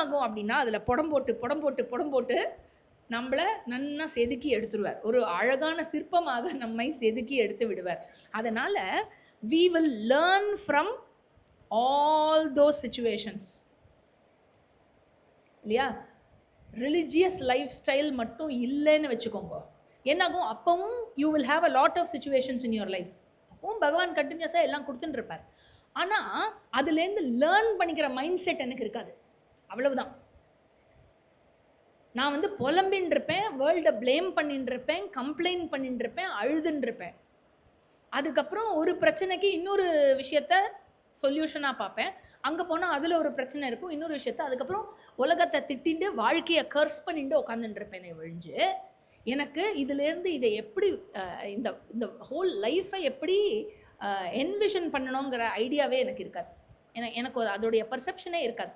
ஆகும் அப்படின்னா அதில் புடம் போட்டு நம்மளை நன்னா செதுக்கி எடுத்துருவார். ஒரு அழகான சிற்பமாக நம்மை செதுக்கி எடுத்து விடுவார். அதனால் we will learn from all those situations. இல்லையா? ரிலிஜியஸ் லைஃப் ஸ்டைல் மட்டும் இல்லைன்னு வச்சுக்கோங்க, என்னாகும், அப்பவும் you will have a lot of situations in your life. அப்பவும் பகவான் கண்டினியூஸாக எல்லாம் கொடுத்துட்டு இருப்பார். ஆனால் அதுலேருந்து லேர்ன் பண்ணிக்கிற மைண்ட் செட் எனக்கு இருக்காது. அவ்வளவுதான். நான் புலம்பின்னு இருப்பேன், வேர்ல்டை ப்ளேம் பண்ணிட்டு இருப்பேன், கம்ப்ளைண்ட் பண்ணிட்டு இருப்பேன், அழுதுன்னு இருப்பேன். அதுக்கப்புறம் ஒரு பிரச்சனைக்கு இன்னொரு விஷயத்த சொல்யூஷனாக பார்ப்பேன். அங்கே போனால் அதில் ஒரு பிரச்சனை இருக்கும், இன்னொரு விஷயத்த. அதுக்கப்புறம் உலகத்தை திட்டிண்டு வாழ்க்கையை கர்ஸ் பண்ணிட்டு உட்காந்துட்டு இருப்பேனே ஒழிஞ்சு, எனக்கு இதிலேருந்து இதை எப்படி இந்த இந்த ஹோல் லைஃப்பை எப்படி என்விஷன் பண்ணணுங்கிற ஐடியாவே எனக்கு இருக்காது. எனக்கு அதோடைய பர்செப்ஷனே இருக்காது.